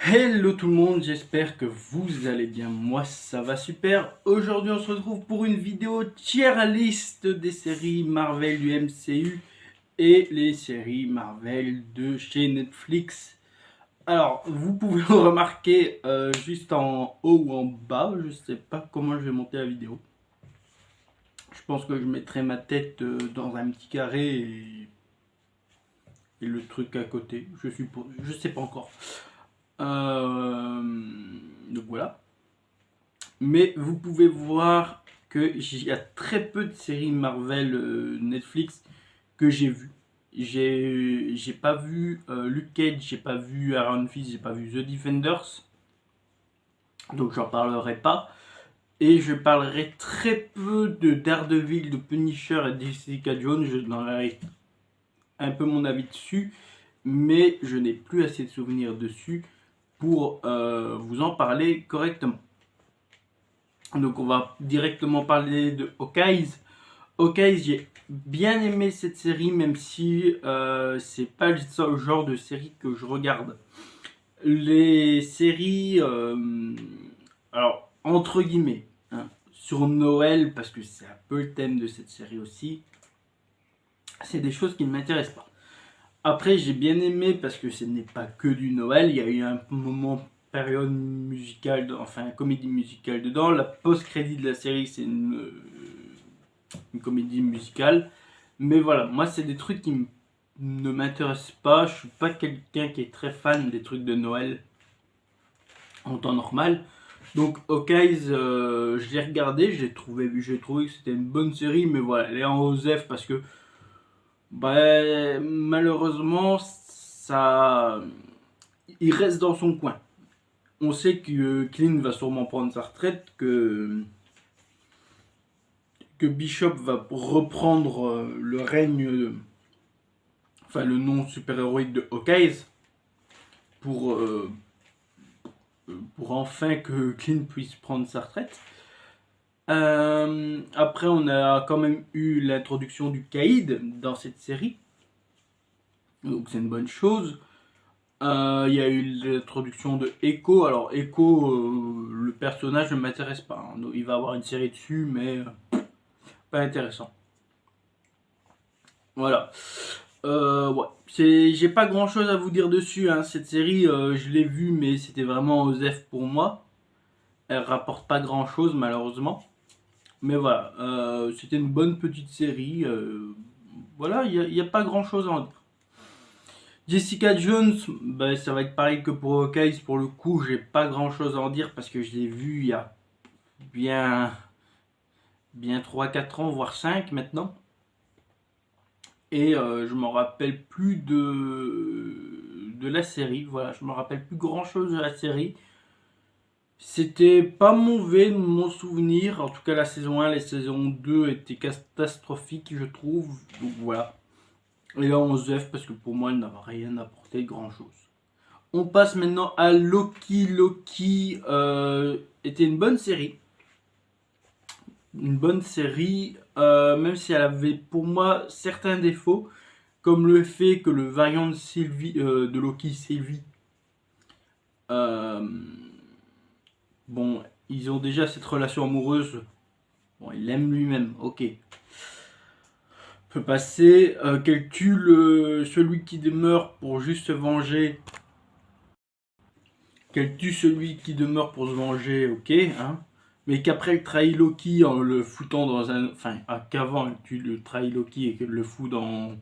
Hello tout le monde, j'espère que vous allez bien, moi ça va super. Aujourd'hui on se retrouve pour une vidéo tier list des séries Marvel du MCU et les séries Marvel de chez Netflix. Alors vous pouvez le remarquer juste en haut ou en bas, je sais pas comment je vais monter la vidéo. Je pense que je mettrai ma tête dans un petit carré et le truc à côté, je suppose, je sais pas encore. Euh, donc voilà. Mais vous pouvez voir qu'il y a très peu de séries Marvel Netflix que j'ai vues. J'ai pas vu Luke Cage, j'ai pas vu Iron Fist, j'ai pas vu The Defenders. Donc j'en parlerai pas. Et je parlerai très peu de Daredevil, de Punisher et de Jessica Jones. Je donnerai un peu mon avis dessus. Mais je n'ai plus assez de souvenirs dessus pour vous en parler correctement. Donc on va directement parler de Hawkeye. Hawkeye, j'ai bien aimé cette série, même si c'est pas le seul genre de série que je regarde. Les séries, alors entre guillemets, hein, sur Noël, parce que c'est un peu le thème de cette série aussi, c'est des choses qui ne m'intéressent pas. Après, j'ai bien aimé parce que ce n'est pas que du Noël. Il y a eu un moment période musicale, enfin comédie musicale dedans. La post-crédit de la série, c'est une comédie musicale. Mais voilà, moi, c'est des trucs qui ne m'intéressent pas. Je suis pas quelqu'un qui est très fan des trucs de Noël en temps normal. Donc, Hawkeye, je l'ai regardé, j'ai trouvé que c'était une bonne série, mais voilà, elle est en OSEF parce que malheureusement, ça, il reste dans son coin. On sait que Clint va sûrement prendre sa retraite, que Bishop va reprendre le règne, enfin le nom super-héroïque de Hawkeye, pour, euh, pour enfin que Clint puisse prendre sa retraite. Après, on a quand même eu l'introduction du Caïd dans cette série, donc c'est une bonne chose. Il y a eu l'introduction de Echo. Alors Echo, le personnage ne m'intéresse pas, hein. Il va avoir une série dessus, mais pas intéressant. Voilà. Ouais. J'ai pas grand chose à vous dire dessus, hein. Cette série, je l'ai vue, mais c'était vraiment osef pour moi. Elle rapporte pas grand chose, malheureusement. Mais voilà, c'était une bonne petite série. Voilà, y a pas grand chose à en dire. Jessica Jones, bah, ça va être pareil que pour Hawkeye. Pour le coup, j'ai pas grand chose à en dire parce que je l'ai vu il y a bien, bien 3 4 ans, voire 5 maintenant. Et je m'en rappelle plus de la série. Voilà, je me rappelle plus grand chose de la série. C'était pas mauvais de mon souvenir. En tout cas, la saison 1, les saisons 2 étaient catastrophiques, je trouve. Donc voilà. Et là, on se F parce que pour moi, elle n'a rien apporté de grand chose. On passe maintenant à Loki. Loki était une bonne série. Une bonne série, même si elle avait pour moi certains défauts, comme le fait que le variant de, Sylvie, de Loki, Sylvie, euh, bon, ils ont déjà cette relation amoureuse. Bon, il l'aime lui-même, ok. Peut passer, qu'elle tue celui qui demeure pour juste se venger. Qu'elle tue celui qui demeure pour se venger, ok, hein. Mais qu'après elle trahit Loki en le foutant dans un. Enfin, qu'avant elle tue le trahit Loki et qu'elle le fout dans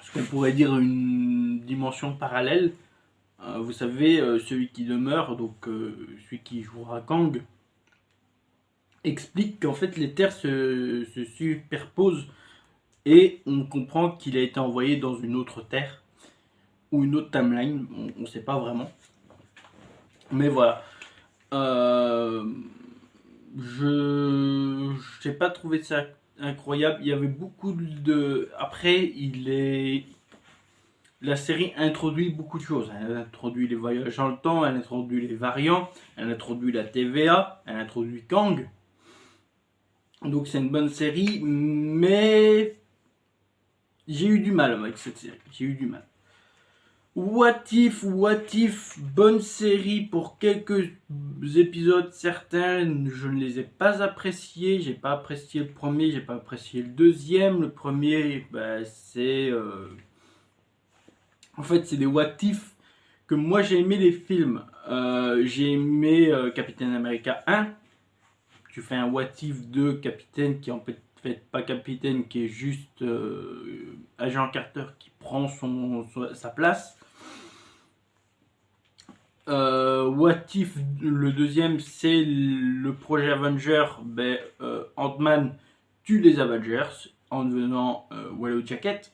ce qu'on pourrait dire une dimension parallèle. Vous savez, celui qui demeure, donc celui qui jouera Kang, explique qu'en fait les terres se superposent et on comprend qu'il a été envoyé dans une autre terre ou une autre timeline, on ne sait pas vraiment. Mais voilà. Euh, je n'ai pas trouvé ça incroyable. Il y avait beaucoup de. Après, la série introduit beaucoup de choses. Elle introduit les voyages dans le temps, elle introduit les variants, elle introduit la TVA, elle introduit Kang. Donc c'est une bonne série, mais j'ai eu du mal avec cette série. J'ai eu du mal. What If, bonne série pour quelques épisodes certains, je ne les ai pas appréciés, j'ai pas apprécié le premier, j'ai pas apprécié le deuxième, le premier c'est... En fait c'est des What If que moi j'ai aimé les films, j'ai aimé Captain America 1, tu fais un What If de Capitaine qui en fait pas Capitaine, qui est juste Agent Carter qui prend sa place. What If, le deuxième, c'est le projet Avenger. Ant-Man tue les Avengers en devenant Yellow Jacket.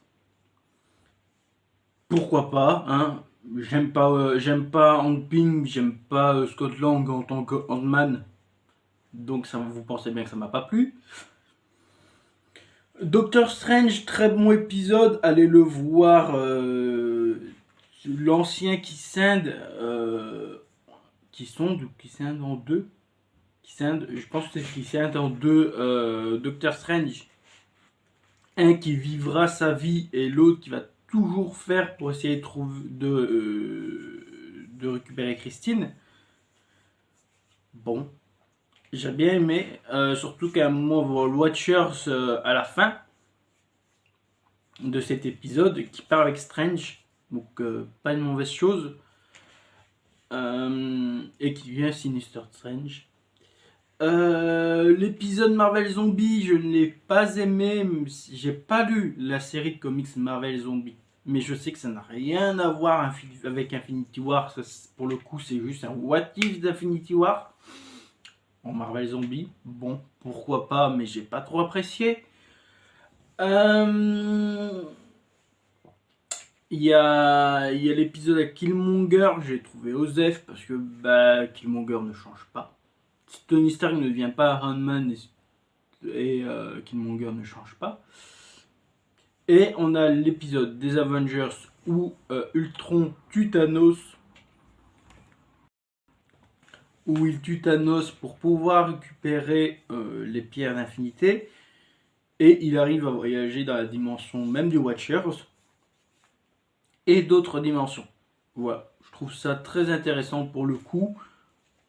Pourquoi pas, hein? J'aime pas Hank Pym, j'aime pas Scott Lang en tant que Ant-Man. Donc ça, vous pensez bien que ça m'a pas plu. Doctor Strange, très bon épisode, allez le voir. L'ancien qui scinde, qui scinde en deux, je pense que c'est qui scinde en deux, Doctor Strange. Un qui vivra sa vie et l'autre qui va toujours faire pour essayer de récupérer Christine. Bon, j'ai bien aimé, surtout qu'à un moment on voit Watchers à la fin de cet épisode qui part avec Strange, donc pas une mauvaise chose, et qui devient Sinister Strange. L'épisode Marvel Zombie, je ne l'ai pas aimé, j'ai pas lu la série de comics Marvel Zombie, mais je sais que ça n'a rien à voir avec Infinity War, ça, pour le coup c'est juste un what if d'Infinity War en Marvel Zombie. Bon, pourquoi pas, mais j'ai pas trop apprécié. Il y a l'épisode à Killmonger, j'ai trouvé osef parce que Killmonger ne change pas. Tony Stark ne devient pas Iron Man et Killmonger ne change pas. Et on a l'épisode des Avengers où Ultron tue Thanos, où il tue Thanos pour pouvoir récupérer les pierres d'infinité. Et il arrive à voyager dans la dimension même du Watchers et d'autres dimensions. Voilà, je trouve ça très intéressant pour le coup.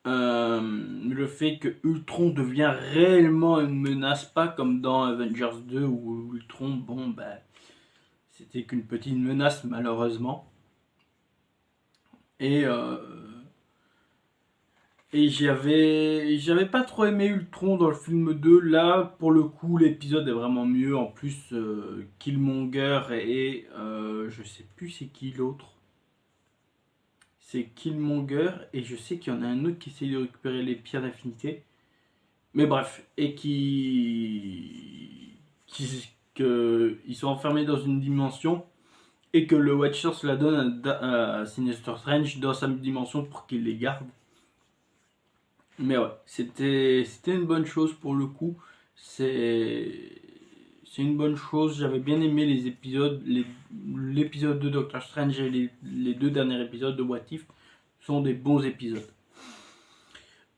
Le fait que Ultron devient réellement une menace, pas comme dans Avengers 2 où Ultron, c'était qu'une petite menace malheureusement. Et j'avais pas trop aimé Ultron dans le film 2. Là, pour le coup, l'épisode est vraiment mieux. En plus, Killmonger et je sais plus c'est qui l'autre. C'est Killmonger et je sais qu'il y en a un autre qui essaie de récupérer les pierres d'infinité. Mais bref, et ils sont enfermés dans une dimension et que le Watcher se la donne à Sinister Strange dans sa dimension pour qu'il les garde. Mais ouais, c'était une bonne chose pour le coup. C'est une bonne chose. J'avais bien aimé les épisodes, l'épisode de Doctor Strange et les deux derniers épisodes de What If sont des bons épisodes.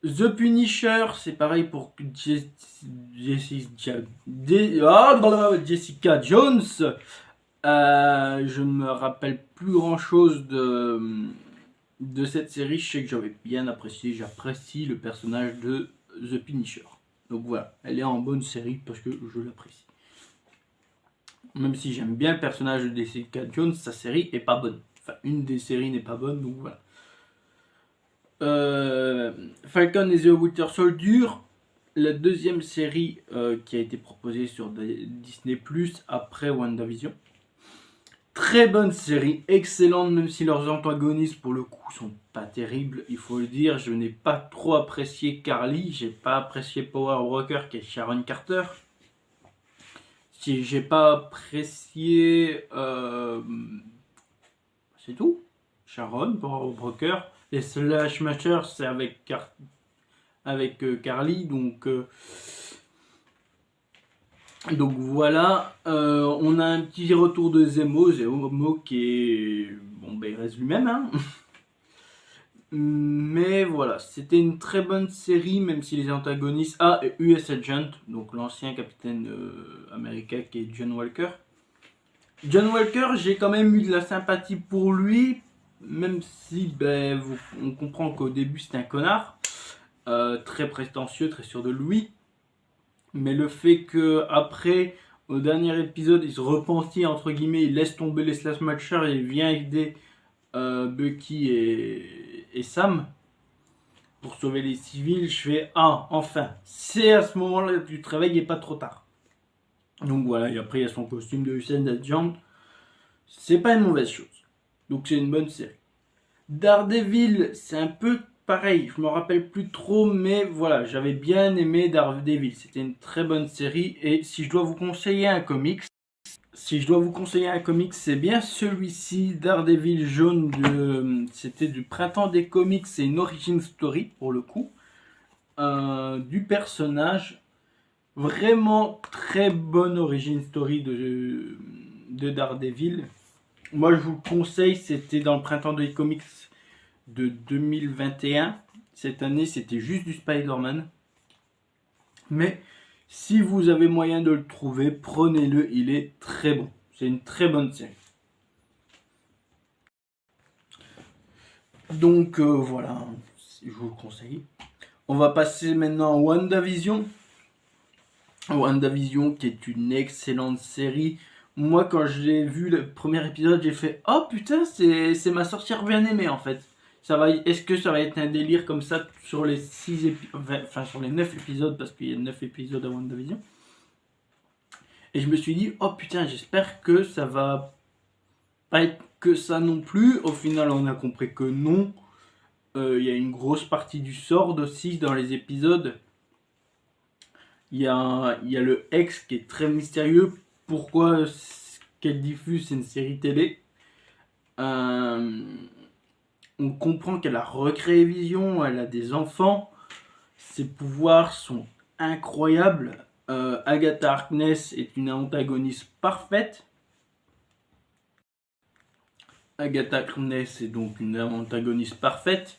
The Punisher, c'est pareil pour Jessica Jones. Je ne me rappelle plus grand chose de cette série. Je sais que j'avais bien apprécié, j'apprécie le personnage de The Punisher. Donc voilà, elle est en bonne série parce que je l'apprécie. Même si j'aime bien le personnage de Jessica Jones, sa série est pas bonne. Enfin, une des séries n'est pas bonne, donc voilà. Falcon et the Winter Soldier, la deuxième série qui a été proposée sur Disney Plus après WandaVision. Très bonne série, excellente, même si leurs antagonistes pour le coup sont pas terribles, il faut le dire. Je n'ai pas trop apprécié Carly, j'ai pas apprécié Power Broker qui est Sharon Carter. J'ai pas apprécié, c'est tout. Sharon, Power Broker. Les Slash Matchers, c'est avec Carly, donc voilà. On a un petit retour de Zemo qui est il reste lui-même, hein. Mais voilà, c'était une très bonne série, même si les antagonistes et US Agent, donc l'ancien capitaine américain qui est John Walker, John Walker, j'ai quand même eu de la sympathie pour lui, même si on comprend qu'au début c'était un connard, très prétentieux, très sûr de lui. Mais le fait que après, au dernier épisode, il se repentit entre guillemets, il laisse tomber les slash matchers et il vient aider Bucky et Sam pour sauver les civils, je fais ah enfin, c'est à ce moment-là que tu te réveilles et pas trop tard. Donc voilà, et après il y a son costume de Hussein Agent, c'est pas une mauvaise chose. Donc c'est une bonne série. Daredevil, c'est un peu pareil, je me rappelle plus trop, mais voilà, j'avais bien aimé Daredevil, c'était une très bonne série, et si je dois vous conseiller un comics, c'est bien celui-ci, Daredevil jaune, c'était du printemps des comics, c'est une origin story pour le coup, du personnage, vraiment très bonne origin story de Daredevil. Moi je vous le conseille, c'était dans le printemps des comics de 2021. Cette année, c'était juste du Spider-Man. Mais si vous avez moyen de le trouver, prenez-le, il est très bon. C'est une très bonne série. Donc voilà, je vous le conseille. On va passer maintenant à WandaVision. WandaVision qui est une excellente série. Moi quand j'ai vu le premier épisode, j'ai fait oh putain, c'est ma sorcière bien aimée en fait. Est-ce que ça va être un délire comme ça sur les 6 enfin sur les 9 épisodes parce qu'il y a 9 épisodes à WandaVision. Et je me suis dit oh putain, j'espère que ça va pas être que ça non plus. Au final, on a compris que non. Il y a une grosse partie du sort aussi dans les épisodes. Il y a le ex qui est très mystérieux. Pourquoi ce qu'elle diffuse, c'est une série télé. On comprend qu'elle a recréé Vision, elle a des enfants. Ses pouvoirs sont incroyables. Agatha Harkness est une antagoniste parfaite. Agatha Harkness est donc une antagoniste parfaite.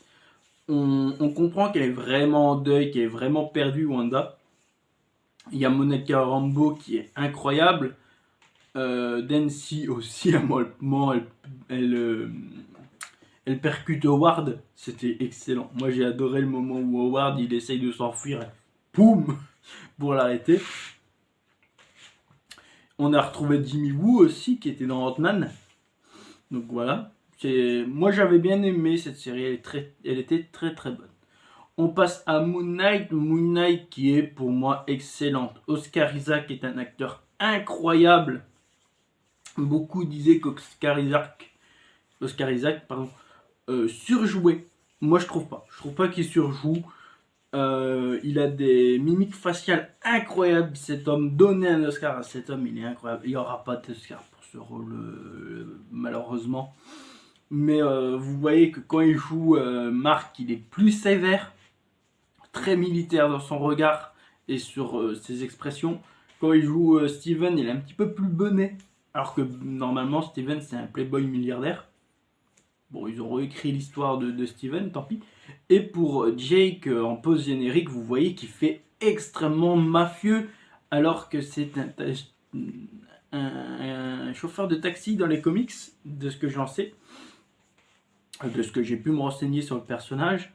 On comprend qu'elle est vraiment en deuil, qu'elle est vraiment perdue, Wanda. Il y a Monica Rambeau qui est incroyable. Dancy aussi, à un moment, elle percute Howard. C'était excellent. Moi, j'ai adoré le moment où Howard, il essaye de s'enfuir. Poum pour l'arrêter. On a retrouvé Jimmy Woo aussi, qui était dans Ant-Man. Donc voilà. Moi, j'avais bien aimé cette série. Elle était très très bonne. On passe à Moon Knight. Moon Knight qui est pour moi excellente. Oscar Isaac est un acteur incroyable. Beaucoup disaient qu'Oscar Isaac surjouait. Moi je trouve pas. Je trouve pas qu'il surjoue. Il a des mimiques faciales incroyables. Cet homme, donnez un Oscar à cet homme, il est incroyable. Il n'y aura pas d'Oscar pour ce rôle, malheureusement. Mais vous voyez que quand il joue Mark, il est plus sévère, très militaire dans son regard et sur ses expressions. Quand il joue Steven, il est un petit peu plus bonnet. Alors que normalement, Steven, c'est un playboy milliardaire. Bon, ils ont réécrit l'histoire de Steven, tant pis. Et pour Jake, en post-générique, vous voyez qu'il fait extrêmement mafieux, alors que c'est un chauffeur de taxi dans les comics, de ce que j'en sais, de ce que j'ai pu me renseigner sur le personnage.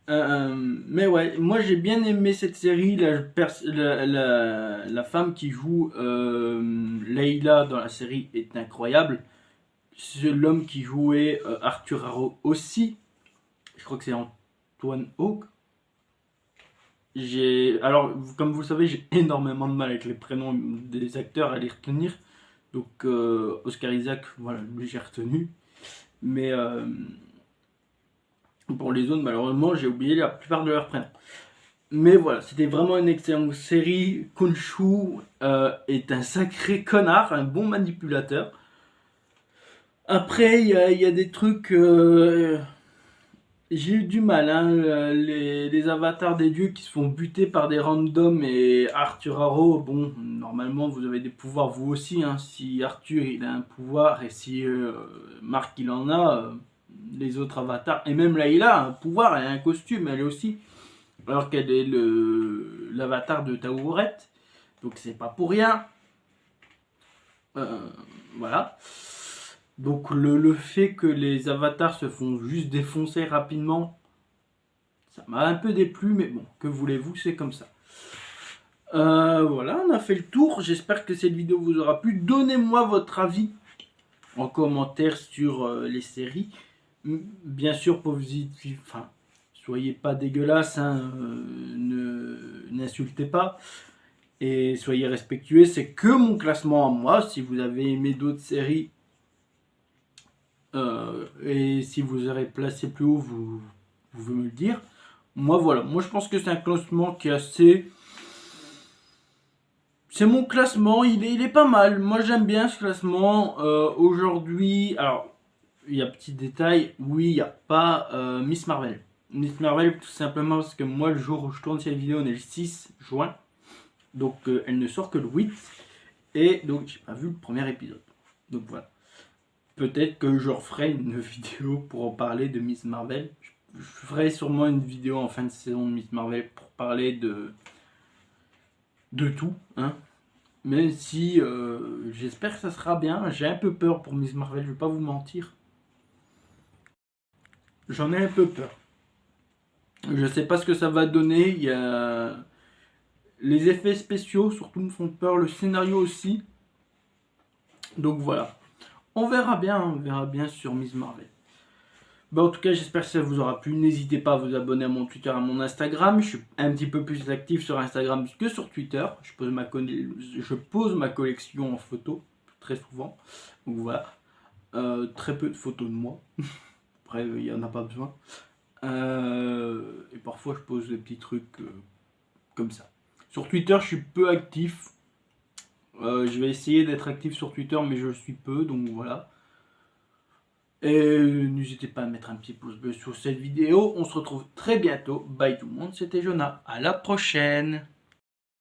Mais ouais, moi j'ai bien aimé cette série. La femme qui joue Leila dans la série est incroyable. L'homme qui jouait Arthur Harrow aussi, je crois que c'est Antoine Hawke. Alors, comme vous le savez, j'ai énormément de mal avec les prénoms des acteurs à les retenir. Donc, Oscar Isaac, voilà, lui j'ai retenu. Mais pour les autres, malheureusement, j'ai oublié la plupart de leurs prénoms. Mais voilà, c'était vraiment une excellente série. Khonshu est un sacré connard, un bon manipulateur. Après, il y a des trucs. J'ai eu du mal, hein, les avatars des dieux qui se font buter par des randoms et Arthur Harrow, bon, normalement vous avez des pouvoirs vous aussi, hein, si Arthur il a un pouvoir et si Mark il en a, les autres avatars, et même Layla a un pouvoir, elle a un costume, elle est aussi, alors qu'elle est l'avatar de Taouret, donc c'est pas pour rien. Voilà. Donc le fait que les avatars se font juste défoncer rapidement, ça m'a un peu déplu, mais bon, que voulez-vous, c'est comme ça. Voilà, on a fait le tour. J'espère que cette vidéo vous aura plu. Donnez-moi votre avis en commentaire sur les séries. Bien sûr, positif, enfin, soyez pas dégueulasse, hein, n'insultez pas et soyez respectueux. C'est que mon classement à moi. Si vous avez aimé d'autres séries et si vous aurez placé plus haut, vous pouvez me le dire. Moi, voilà. Moi, je pense que c'est un classement qui est assez. C'est mon classement, il est pas mal. Moi j'aime bien ce classement. Aujourd'hui, alors, il y a petit détail, oui, il n'y a pas Miss Marvel. Miss Marvel, tout simplement parce que moi, le jour où je tourne cette vidéo, on est le 6 juin. Donc elle ne sort que le 8. Et donc j'ai pas vu le premier épisode. Donc voilà. Peut-être que je referai une vidéo pour en parler de Miss Marvel. Je ferai sûrement une vidéo en fin de saison de Miss Marvel pour parler de tout, hein. Même si j'espère que ça sera bien. J'ai un peu peur pour Miss Marvel, je vais pas vous mentir. J'en ai un peu peur. Je sais pas ce que ça va donner. Il y a les effets spéciaux surtout me font peur, le scénario aussi. Donc voilà. On verra bien sur Miss Marvel. Bah, en tout cas, j'espère que ça vous aura plu. N'hésitez pas à vous abonner à mon Twitter, à mon Instagram. Je suis un petit peu plus actif sur Instagram que sur Twitter. Je pose ma collection en photo très souvent. Donc voilà. Très peu de photos de moi. Après, il n'y en a pas besoin. Et parfois, je pose des petits trucs comme ça. Sur Twitter, je suis peu actif. Je vais essayer d'être actif sur Twitter, mais je suis peu, donc voilà. Et n'hésitez pas à mettre un petit pouce bleu sur cette vidéo. On se retrouve très bientôt. Bye tout le monde, c'était Jonah. À la prochaine.